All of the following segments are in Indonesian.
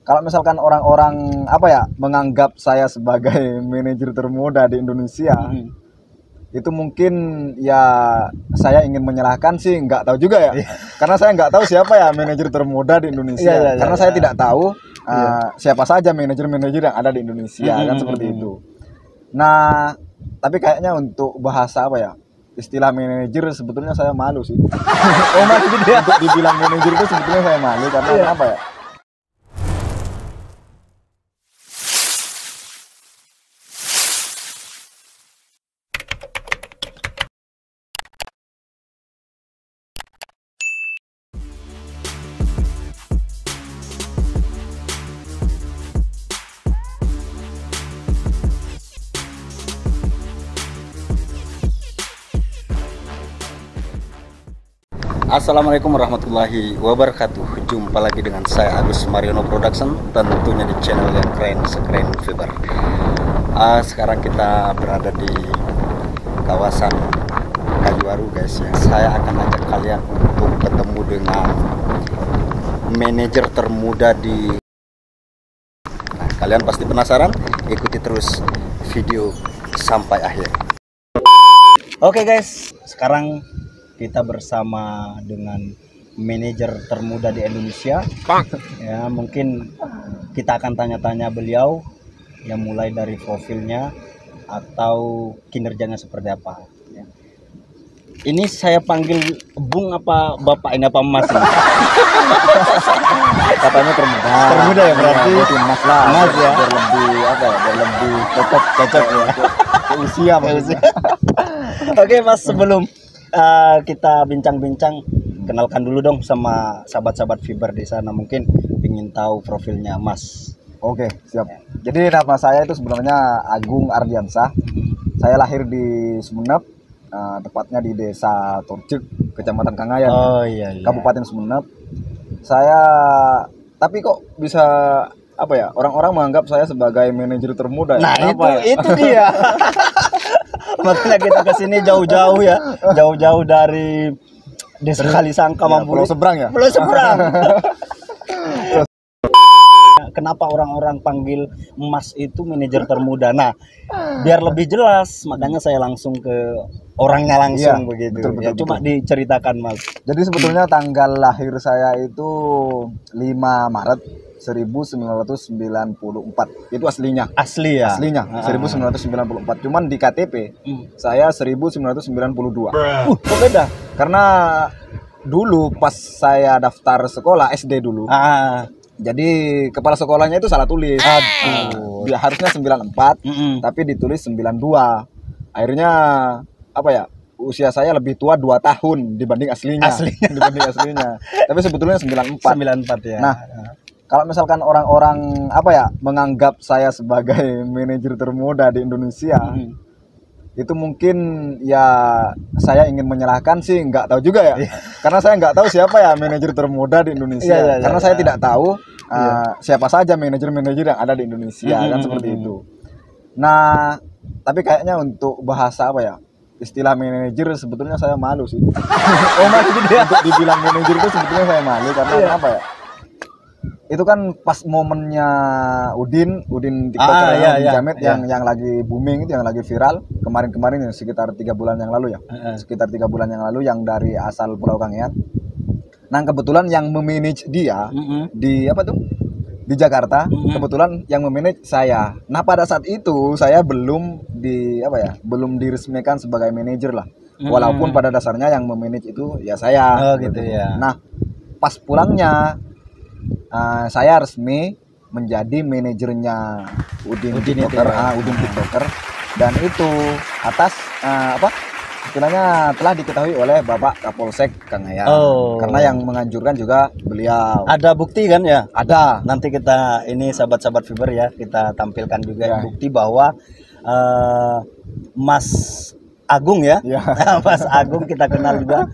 Kalau misalkan orang-orang menganggap saya sebagai manajer termuda di Indonesia, itu mungkin ya saya ingin menyalahkan sih, nggak tahu juga ya. Karena saya nggak tahu siapa ya manajer termuda di Indonesia. Karena saya tidak tahu siapa saja manajer-manajer yang ada di Indonesia, kan seperti itu. Nah, tapi kayaknya untuk bahasa istilah manajer sebetulnya saya malu sih. Oh, maksudnya dia Untuk dibilang manajer itu sebetulnya saya malu karena apa ya? Assalamualaikum warahmatullahi wabarakatuh. Jumpa lagi dengan saya Agus Mariono Production, tentunya di channel yang keren sekeren Fiber. Sekarang kita berada di kawasan Kajuwaru guys ya. Saya akan ajak kalian untuk ketemu dengan manajer termuda di. Nah, kalian pasti penasaran? Ikuti terus video sampai akhir. Oke guys, sekarang kita bersama dengan manajer termuda di Indonesia. Ya, mungkin kita akan tanya-tanya beliau, yang mulai dari profilnya atau kinerjanya seperti apa. Ya. Ini saya panggil Bung apa Bapak ini apa Mas ini? Katanya termuda. Termuda ya berarti. Mas lah. Mas ya. Biar lebih Cocok ya. ke usia maksudnya. Oke Mas, sebelum kita bincang-bincang, kenalkan dulu dong sama sahabat-sahabat Fiber di sana, mungkin ingin tahu profilnya Mas. Oke, siap. Jadi nama saya itu sebenarnya Agung Ardiansah. Saya lahir di Sumeneb, tepatnya di Desa Torcek, Kecamatan Kangayan, Oh iya. Kabupaten Sumeneb. Saya, tapi kok bisa orang-orang menganggap saya sebagai manajer termuda. Nah Kenapa itu dia. Makanya kita kesini jauh-jauh ya, jauh-jauh dari Desa Kalisangka, Mamburi. Pulau Seberang ya. Pulau Seberang. Kenapa orang-orang panggil Mas itu manajer termuda? Nah, biar lebih jelas, makanya saya langsung ke orangnya langsung begitu. Betul, Cuma diceritakan Mas. Jadi sebetulnya tanggal lahir saya itu 5 Maret 1994. Itu aslinya. Asli ya? Aslinya 1994. Cuman di KTP saya 1992. Kok beda? Karena dulu pas saya daftar sekolah SD dulu. Jadi kepala sekolahnya itu salah tulis. Aduh. Dia harusnya 94, tapi ditulis 92. Akhirnya usia saya lebih tua 2 tahun dibanding aslinya. Dibanding aslinya. Tapi sebetulnya 94. 94 ya. Nah, kalau misalkan orang-orang menganggap saya sebagai manajer termuda di Indonesia, itu mungkin ya saya ingin menyalahkan sih, nggak tahu juga ya. Karena saya nggak tahu siapa ya manajer termuda di Indonesia. Karena saya tidak tahu siapa saja manajer-manajer yang ada di Indonesia, kan seperti itu. Nah, tapi kayaknya untuk bahasa istilah manajer sebetulnya saya malu sih. Oh, maksudnya dia Untuk dibilang manajer itu sebetulnya saya malu karena itu kan pas momennya Udin TikToker Udin Jamet yang lagi booming itu, yang lagi viral kemarin-kemarin sekitar 3 bulan yang lalu ya. Sekitar 3 bulan yang lalu, yang dari asal Pulau Kangean. Nah, kebetulan yang memanage dia di di Jakarta, kebetulan yang memanage saya. Nah, pada saat itu saya belum belum diresmikan sebagai manajer lah. Walaupun pada dasarnya yang memanage itu ya saya. gitu ya. Nah, pas pulangnya saya resmi menjadi manajernya Udin TikToker, dan itu atas istilahnya telah diketahui oleh Bapak Kapolsek Kangayan. Karena yang menganjurkan juga beliau. Ada bukti kan ya? Ada. Nanti kita ini sahabat-sahabat Fiber ya, kita tampilkan juga bukti bahwa Mas Agung ya. Mas Agung kita kenal juga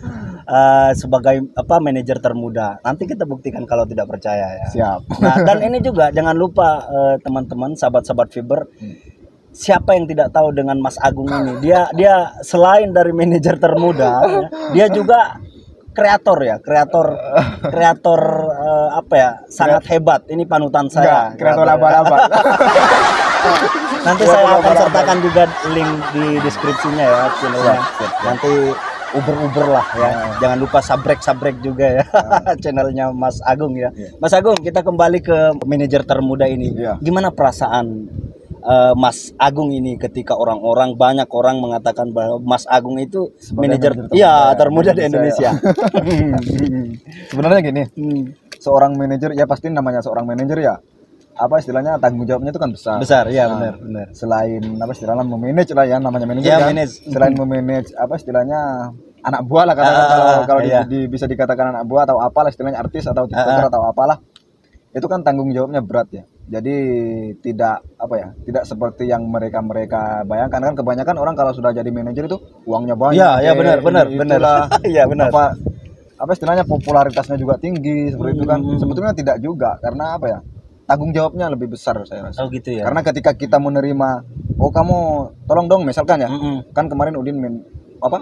sebagai manajer termuda. Nanti kita buktikan kalau tidak percaya ya. Siap. Nah, dan ini juga jangan lupa teman-teman sahabat-sahabat Fiber, siapa yang tidak tahu dengan Mas Agung ini? Dia selain dari manajer termuda, dia juga kreator ya, kreator apa ya, sangat hebat. Ini panutan saya. Kreator laba-laba. Nanti saya akan sertakan juga link di deskripsinya ya channelnya. Nanti uber lah ya. Jangan lupa sabrek juga ya channelnya Mas Agung ya. Mas Agung, kita kembali ke manajer termuda ini. Gimana perasaan Mas Agung ini ketika banyak orang mengatakan bahwa Mas Agung itu manajer termuda di Indonesia. Sebenarnya gini, seorang manajer ya pasti namanya seorang manajer ya, apa istilahnya, tanggung jawabnya itu kan besar ya. Benar. Selain apa istilahnya memanage lah ya, namanya manajer kan. Selain memanage apa istilahnya anak buah lah katakan, kalau bisa dikatakan anak buah atau apalah istilahnya, artis atau tiktoker atau apalah, itu kan tanggung jawabnya berat ya. Jadi tidak seperti yang mereka bayangkan kan. Kebanyakan orang kalau sudah jadi manajer itu uangnya banyak. Iya benar. Iya benar. Apa istilahnya, popularitasnya juga tinggi seperti itu kan. Sebetulnya tidak juga, karena apa ya, tanggung jawabnya lebih besar saya rasa. Oh gitu ya. Karena ketika kita menerima, kamu tolong dong misalkan ya, kan kemarin Udin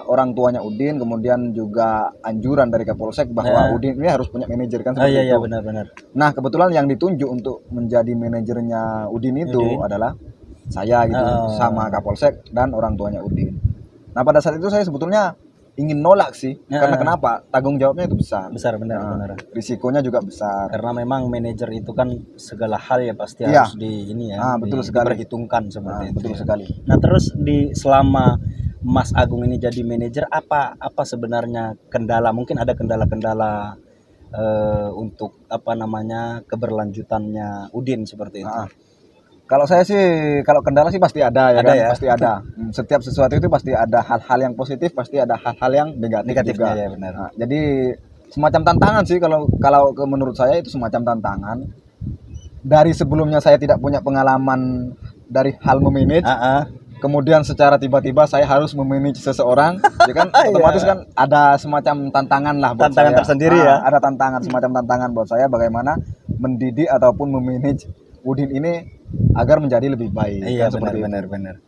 orang tuanya Udin, kemudian juga anjuran dari Kapolsek bahwa Udin ini harus punya manajer kan seperti itu. Iya benar. Nah, kebetulan yang ditunjuk untuk menjadi manajernya Udin itu adalah saya gitu, sama Kapolsek dan orang tuanya Udin. Nah, pada saat itu saya sebetulnya ingin nolak sih, karena kenapa? Tanggung jawabnya itu besar. Benar. Risikonya juga besar. Karena memang manajer itu kan segala hal ya pasti harus betul sekali, diperhitungkan seperti itu. Betul sekali. Nah, terus selama Mas Agung ini jadi manajer, apa sebenarnya kendala? Mungkin ada kendala-kendala untuk keberlanjutannya Udin seperti itu. Kalau saya sih, kalau kendala sih pasti ada ya, pasti ada. Setiap sesuatu itu pasti ada hal-hal yang positif, pasti ada hal-hal yang negatif juga. Ya, benar. Nah, jadi semacam tantangan sih kalau menurut saya itu semacam tantangan. Dari sebelumnya saya tidak punya pengalaman dari hal memanage. Kemudian secara tiba-tiba saya harus memanage seseorang, ya kan, otomatis kan ada semacam tantangan lah buat tantangan saya. Tersendiri ya. Ada semacam tantangan buat saya bagaimana mendidik ataupun memanage Udin ini agar menjadi lebih baik. Iya, benar.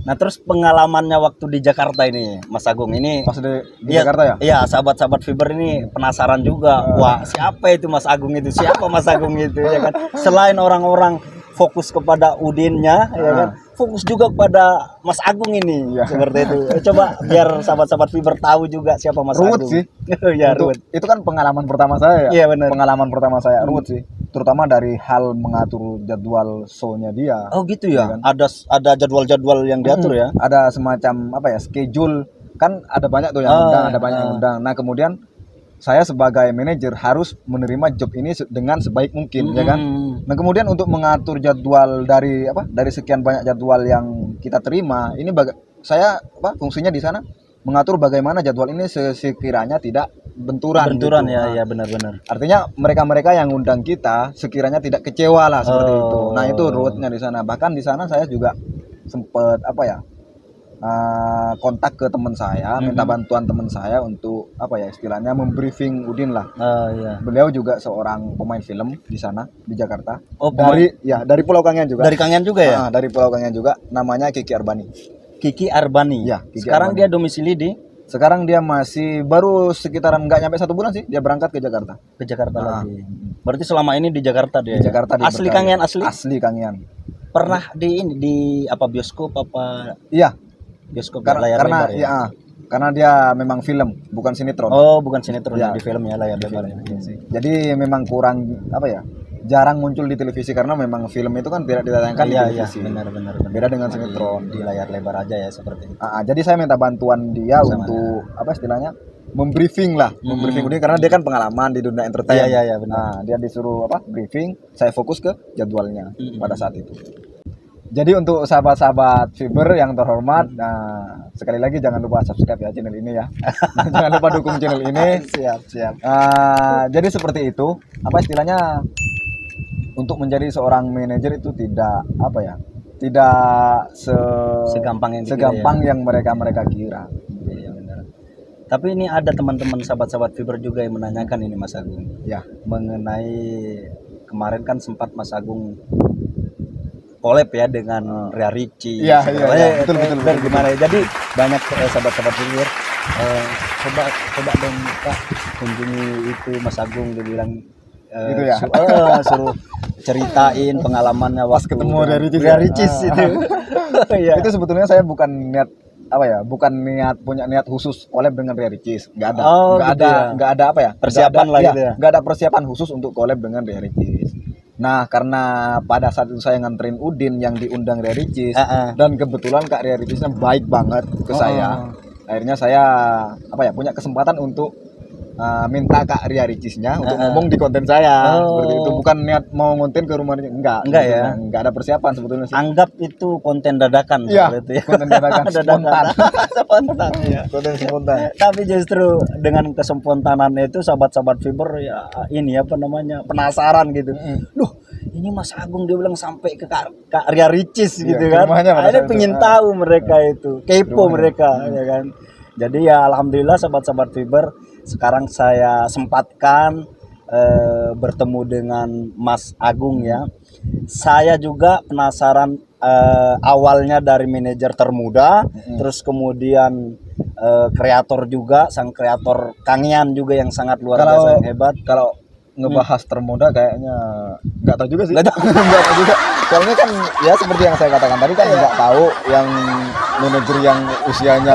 Nah, terus pengalamannya waktu di Jakarta ini, Mas Agung ini pas di Jakarta ya? Iya, sahabat-sahabat Fiber ini penasaran juga. Wah, siapa itu Mas Agung itu? Siapa Mas Agung itu ya kan? Selain orang-orang fokus kepada Udinnya ya kan, fokus juga kepada Mas Agung ini seperti itu. Coba biar sahabat-sahabat Fiber tahu juga siapa Mas Agung. Sih. Ruwet. Itu kan pengalaman pertama saya ya. Iya, benar. Pengalaman pertama saya ruwet sih. Terutama dari hal mengatur jadwal show-nya dia. Oh gitu ya. Kan? Ada jadwal-jadwal yang diatur ya. Ada semacam schedule. Kan ada banyak tuh yang undang, ada banyak yang undang. Nah, kemudian saya sebagai manajer harus menerima job ini dengan sebaik mungkin, ya kan. Nah, kemudian untuk mengatur jadwal dari sekian banyak jadwal yang kita terima, ini saya fungsinya di sana mengatur bagaimana jadwal ini sekiranya tidak benturan gitu. Ya benar. Artinya mereka-mereka yang undang kita sekiranya tidak kecewa lah seperti itu. Nah, itu ruwetnya di sana. Bahkan di sana saya juga sempat kontak ke teman saya, minta bantuan teman saya untuk istilahnya membriefing Udin lah. Beliau juga seorang pemain film di sana di Jakarta. Dari Pulau Kangen juga. Dari Kangen juga ya? Dari Pulau Kangen juga. Namanya Kiki Arbani. Ya. Sekarang dia domisili di? Sekarang dia masih baru sekitaran nggak nyampe 1 bulan sih dia berangkat ke Jakarta. Ke Jakarta lagi. Berarti selama ini di Jakarta dia. Di Jakarta. Asli Kangen asli? Asli Kangen. Pernah di bioskop apa? Iya. Bioskop layar lebar ya? Karena dia memang film, bukan sinetron. Oh, bukan sinetron ya. Di film ya, layar lebar. Jadi memang kurang jarang muncul di televisi karena memang film itu kan tidak ditayangkan di televisi. Benar. Beda dengan sinetron di layar lebar aja ya seperti itu. Jadi saya minta bantuan dia untuk istilahnya membriefing Udin karena dia kan pengalaman di dunia entertain. Iya, benar. Nah, dia disuruh briefing, saya fokus ke jadwalnya pada saat itu. Jadi untuk sahabat-sahabat Fiber yang terhormat, sekali lagi jangan lupa subscribe ya channel ini ya. Jangan lupa dukung channel ini. Siap. Jadi seperti itu. Istilahnya untuk menjadi seorang manajer itu tidak segampang yang mereka kira. Iya, benar. Tapi ini ada teman-teman sahabat-sahabat Fiber juga yang menanyakan ini Mas Agung. Ya. Mengenai kemarin kan sempat Mas Agung collab ya dengan Ria Ricci. Iya, betul. Gimana ya? Jadi banyak sahabat-sahabat Fiber coba coba dong Kak kunjungi itu Mas Agung, dia bilang Gitu ya? suruh ceritain pengalamannya Pas waktu ketemu dengan Ria Ricis itu. Iya. Itu sebetulnya saya bukan niat apa ya, bukan punya niat khusus collab dengan Ria Ricis, nggak ada, Oh, gitu ya. nggak ada apa ya, Persiapan lah gitu ya. nggak ada persiapan khusus untuk collab dengan Ria Ricis. Nah, karena pada saat itu saya nganterin Udin yang diundang Ria Ricis, dan kebetulan Kak Ria Ricisnya baik banget ke saya, akhirnya saya apa ya, punya kesempatan untuk minta Kak Ria Ricisnya untuk ngomong di konten saya. Seperti itu, bukan niat mau ngonten ke rumahnya, enggak ya, enggak ada persiapan sebetulnya sih. Anggap itu konten dadakan Iya, seperti itu ya. konten dadakan spontan. Spontan ya. Konten spontan. Tapi justru dengan kespontanannya itu sahabat-sahabat Fiber ya ini apa namanya, penasaran gitu. Duh, ini Mas Agung dia bilang sampai ke Kak Ria Ricis gitu Iya, kan. rumahnya pada Akhirnya saat pengen itu. tahu mereka itu, kepo Rumahnya. mereka ya kan. Jadi ya alhamdulillah sahabat-sahabat Fiber, sekarang saya sempatkan bertemu dengan Mas Agung ya. Saya juga penasaran, awalnya dari manajer termuda, terus kemudian kreator juga, sang kreator Kangian juga yang sangat luar biasa, yang hebat. Kalau ngebahas termuda kayaknya nggak tahu juga sih. Nggak tahu juga. Soalnya kan ya seperti yang saya katakan tadi kan nggak tahu yang manajer yang usianya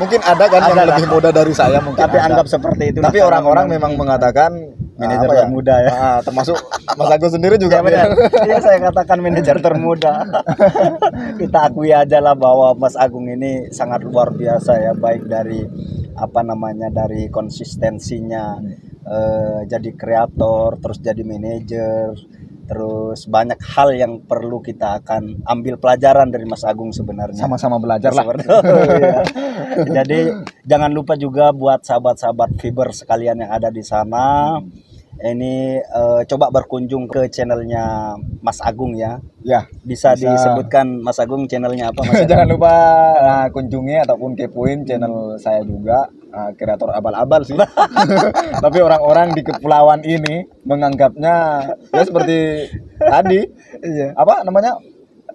mungkin ada kan yang lebih muda dari saya mungkin. Tapi ada. anggap seperti itu. Tapi orang-orang memang mengatakan manajer apa ya, termuda ya. termasuk Mas Agus sendiri juga. Iya, saya katakan manajer termuda. Kita akui aja lah bahwa Mas Agung ini sangat luar biasa ya, baik dari apa namanya, dari konsistensinya jadi kreator, terus jadi manajer, terus banyak hal yang perlu kita akan ambil pelajaran dari Mas Agung sebenarnya. Sama-sama belajar lah. Iya. Jadi jangan lupa juga buat sahabat-sahabat Fiber sekalian yang ada di sana, ini coba berkunjung ke channelnya Mas Agung ya. Ya, Bisa disebutkan Mas Agung channelnya apa, Mas Agung? jangan lupa kunjungi ataupun kepoin channel saya juga, kreator abal-abal sih. Tapi orang-orang di kepulauan ini menganggapnya ya seperti tadi, apa namanya,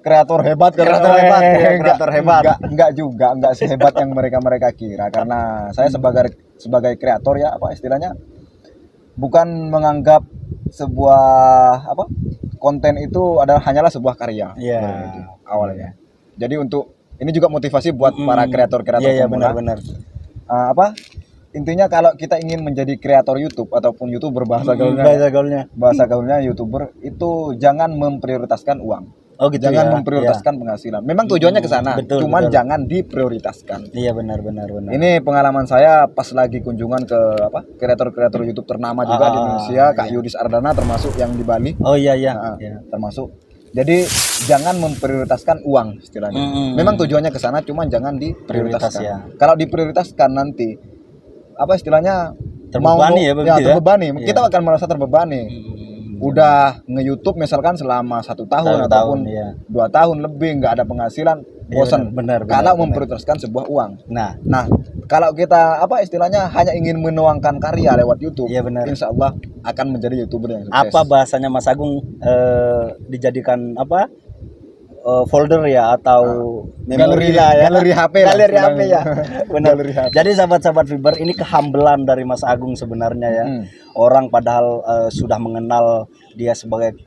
kreator hebat, Kreator hebat. Enggak juga, enggak sehebat yang mereka kira. Karena saya sebagai kreator ya, apa istilahnya, bukan menganggap sebuah apa konten itu hanyalah sebuah karya. Iya. Seperti itu, awalnya. Jadi untuk ini juga motivasi buat para kreator-kreator Iya, pemula. benar-benar. Apa intinya, kalau kita ingin menjadi kreator YouTube ataupun YouTuber bahasa gaulnya YouTuber, itu jangan memprioritaskan uang. Oh gitu Jangan ya. memprioritaskan penghasilan. Memang tujuannya ke sana, cuman betul. jangan diprioritaskan. Iya, benar. Ini pengalaman saya pas lagi kunjungan ke apa, kreator-kreator YouTube ternama juga di Indonesia, Kak Yudis Ardana termasuk yang di Bali. Oh iya. Termasuk. Jadi jangan memprioritaskan uang istilahnya. Memang tujuannya ke sana, cuman jangan diprioritaskan. Ya. Kalau diprioritaskan nanti apa istilahnya, Terbebani ya, begitu ya? terbebani. Kita akan merasa terbebani. Udah nge-YouTube misalkan selama 1 tahun ataupun 2 tahun lebih nggak ada penghasilan, bosan. Benar. Kalau memprioritaskan sebuah uang. Nah, kalau kita apa istilahnya hanya ingin menuangkan karya lewat YouTube, iya benar. insya Allah akan menjadi YouTuber yang sukses. apa bahasanya Mas Agung, dijadikan apa, folder ya, atau memori lah ya, galeri HP lah, galeri HP ya. Benar. Galeri HP. Jadi sahabat-sahabat Fiber, ini kehambelan dari Mas Agung sebenarnya ya. Orang padahal sudah mengenal dia sebagai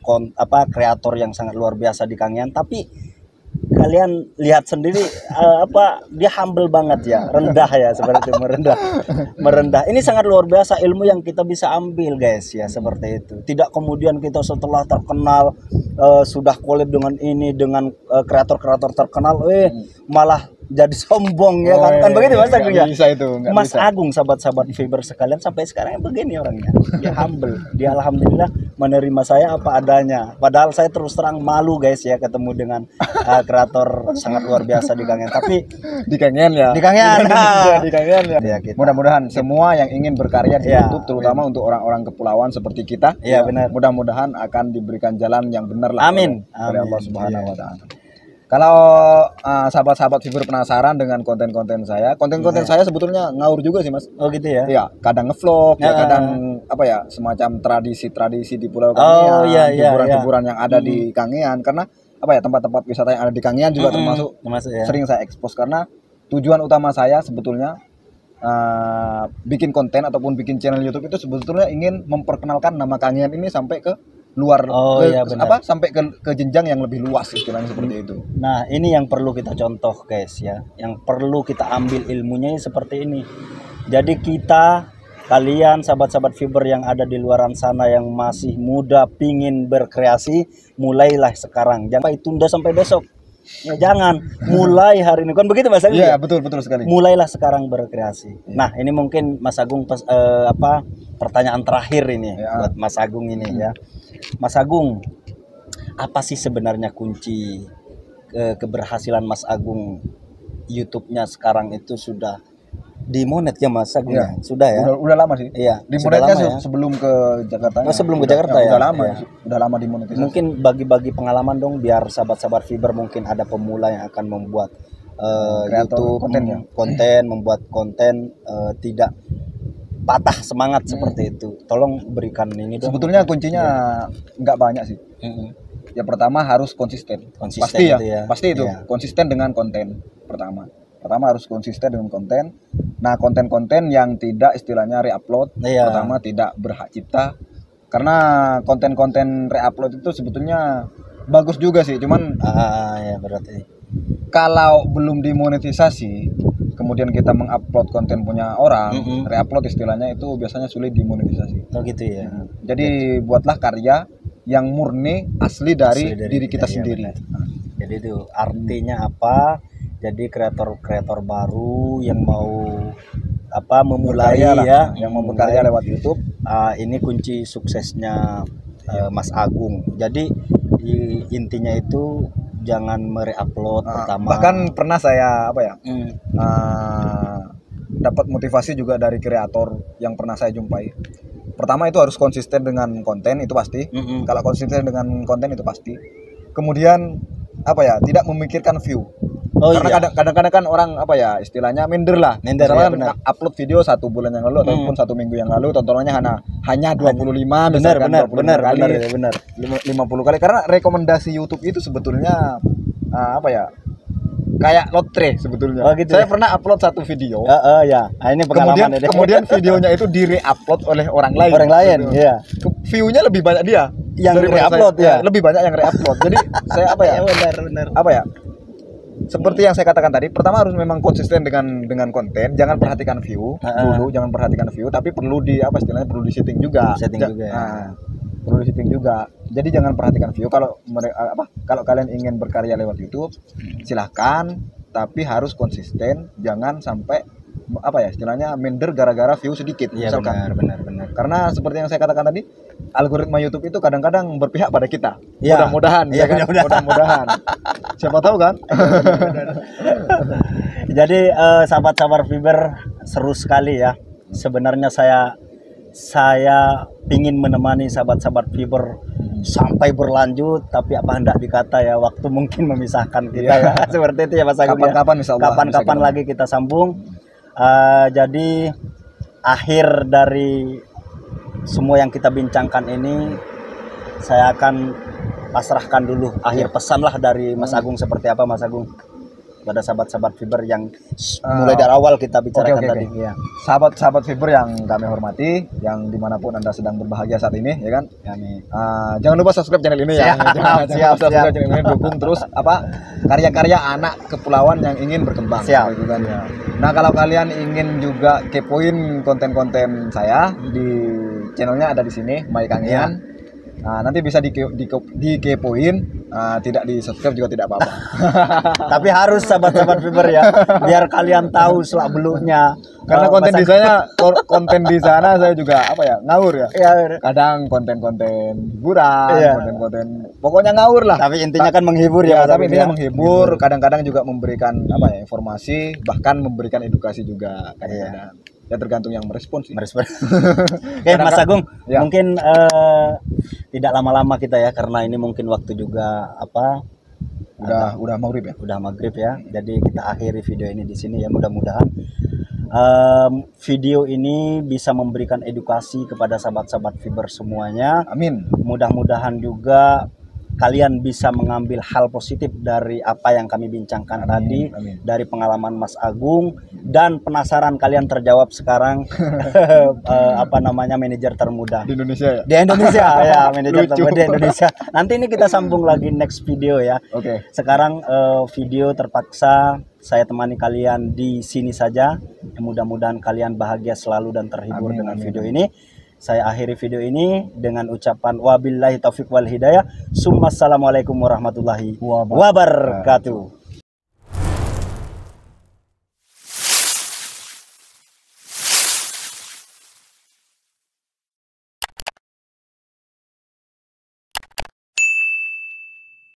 kreator yang sangat luar biasa di Kangian, tapi kalian lihat sendiri apa, dia humble banget ya, rendah ya, seperti itu, merendah. Ini sangat luar biasa ilmu yang kita bisa ambil guys ya, seperti itu. Tidak kemudian kita setelah terkenal sudah collab dengan kreator-kreator terkenal, malah jadi sombong ya kan begitu Mas Agung ya. Bisa itu, Mas bisa. Agung, sahabat-sahabat Fiber sekalian, sampai sekarang begini orangnya, dia humble, dia alhamdulillah menerima saya apa adanya. Padahal saya terus terang malu guys ya ketemu dengan kreator sangat luar biasa di Kangian. Tapi di Kangian ya. Di Kangian. Di Kangian ya. Ya, kita. Mudah-mudahan semua yang ingin berkarya di Ya, YouTube, terutama untuk orang-orang kepulauan seperti kita, ya, benar. Mudah-mudahan akan diberikan jalan yang benar lah. Amin. Oleh Allah Subhanahu Iya. wa taala. Kalau sahabat-sahabat Fiber penasaran dengan konten-konten saya, konten-konten saya sebetulnya ngaur juga sih Mas. Oh gitu ya. Iya, kadang ngevlog, ya kadang apa ya, semacam tradisi-tradisi di Pulau Kangean, hiburan-hiburan yang ada di Kangean, karena apa ya, tempat-tempat wisata yang ada di Kangean juga termasuk ya. sering saya expose, karena tujuan utama saya sebetulnya bikin konten ataupun bikin channel YouTube itu sebetulnya ingin memperkenalkan nama Kangean ini sampai ke luar, sampai ke jenjang yang lebih luas istilahnya seperti itu. Nah, ini yang perlu kita contoh guys ya, yang perlu kita ambil ilmunya seperti ini. Jadi kalian sahabat-sahabat Fiber yang ada di luaran sana yang masih muda pingin berkreasi, mulailah sekarang, jangan tunda sampai besok. Ya, jangan mulai hari ini, kan begitu Mas Agung? Iya, betul sekali. Mulailah sekarang berkreasi. Nah, ini mungkin Mas Agung pertanyaan terakhir ini buat Mas Agung ini ya. Mas Agung, apa sih sebenarnya kunci keberhasilan Mas Agung YouTube-nya sekarang itu sudah dimonet ya Mas Agung? Ya, sudah ya? Udah lama sih. Iya. Dimonetnya sebelum ke Jakarta. Oh, sebelum ke Jakarta ya? Udah lama, udah lama dimonetisasi. Mungkin bagi-bagi pengalaman dong, biar sahabat-sahabat Fiber mungkin ada pemula yang akan membuat YouTube konten, membuat konten tidak patah semangat seperti itu. Tolong berikan ini dong. Sebetulnya kuncinya nggak banyak sih. Ya pertama harus konsisten. Pasti ya. Pasti itu. Konsisten dengan konten pertama harus konsisten dengan konten. Nah, konten-konten yang tidak istilahnya re-upload, pertama tidak berhak cipta. Karena konten-konten re-upload itu sebetulnya bagus juga sih, cuman ya berarti kalau belum dimonetisasi, kemudian kita mengupload konten punya orang, re-upload istilahnya itu biasanya sulit dimonetisasi. Oh gitu ya. Jadi buatlah karya yang murni asli dari diri kita sendiri. Jadi itu artinya apa? Jadi kreator-kreator baru yang mau memulai yang mau berkarya lewat YouTube, ini kunci suksesnya Mas Agung. Jadi intinya itu jangan mere-upload pertama. Bahkan pernah saya dapat motivasi juga dari kreator yang pernah saya jumpai. Pertama itu harus konsisten dengan konten, itu pasti. Kalau konsisten dengan konten itu pasti. Kemudian tidak memikirkan view. Karena kadang-kadang kan orang istilahnya minder lah. Misalnya upload video 1 bulan yang lalu ataupun 1 minggu yang lalu tontonannya hanya 25 misalkan 25 kali, 50 kali. Karena rekomendasi YouTube itu sebetulnya kayak lotre sebetulnya. Saya pernah upload 1 video. Ini pengalaman kemudian videonya itu di-re-upload oleh orang lain. Iya. View-nya lebih banyak dia yang re-upload lebih banyak yang re-upload. Jadi saya benar. Seperti yang saya katakan tadi, pertama harus memang konsisten dengan konten, jangan perhatikan view dulu, jangan perhatikan view, tapi perlu perlu di setting juga. Perlu di setting juga. Jadi jangan perhatikan view. Kalau kalian ingin berkarya lewat YouTube, silahkan, tapi harus konsisten, jangan sampai istilahnya minder gara-gara view sedikit. Misalkan. Benar. Karena seperti yang saya katakan tadi, algoritma YouTube itu kadang-kadang berpihak pada kita. Mudah-mudahan, mudah-mudahan. Siapa tahu kan? Jadi sahabat-sahabat Fiber, seru sekali ya. Sebenarnya saya ingin menemani sahabat-sahabat Fiber sampai berlanjut, tapi apa hendak dikata ya, waktu mungkin memisahkan kita ya. Seperti itu ya Mas Agung. Kapan-kapan lagi kita sambung. Jadi akhir dari semua yang kita bincangkan ini, saya akan pasrahkan dulu akhir pesan lah dari Mas Agung. Seperti apa Mas Agung pada sahabat-sahabat Fiber yang mulai dari awal kita bicarakan tadi. Ya. Sahabat-sahabat Fiber yang kami hormati, yang dimanapun Anda sedang berbahagia saat ini, ya kan? Jangan lupa subscribe channel ini ya. Jangan lupa subscribe channel ini, dukung terus karya-karya anak kepulauan yang ingin berkembang. Gitu kan, ya. Nah, kalau kalian ingin juga kepoin konten-konten saya, di channelnya ada di sini, My Kangean. Nanti bisa dikepoin, tidak di subscribe juga tidak apa-apa. Tapi harus sahabat-sahabat Fiber ya, biar kalian tahu selak beluknya. Karena konten di sana saya juga ngawur ya. Kadang konten-konten hiburan, konten-konten pokoknya ngawur lah. Tapi intinya kan menghibur ya. Tapi intinya menghibur, kadang-kadang juga memberikan informasi, bahkan memberikan edukasi juga kadang-kadang. Ya tergantung yang merespons sih. Oke, Mas Agung, mungkin tidak lama-lama kita ya, karena ini mungkin waktu juga udah maghrib ya. Udah maghrib ya. Jadi kita akhiri video ini di sini ya. Mudah-mudahan video ini bisa memberikan edukasi kepada sahabat-sahabat Fiber semuanya. Amin. Mudah-mudahan juga kalian bisa mengambil hal positif dari apa yang kami bincangkan tadi, dari pengalaman Mas Agung, dan penasaran kalian terjawab sekarang apa namanya manajer termuda Di Indonesia ya. di Indonesia ya, manajer termuda di Indonesia. Nanti ini kita sambung lagi next video ya. Oke. Sekarang video terpaksa saya temani kalian di sini saja. Mudah-mudahan kalian bahagia selalu dan terhibur dengan video ini. Saya akhiri video ini dengan ucapan wabillahi taufiq wal hidayah. Assalamualaikum warahmatullahi wabarakatuh.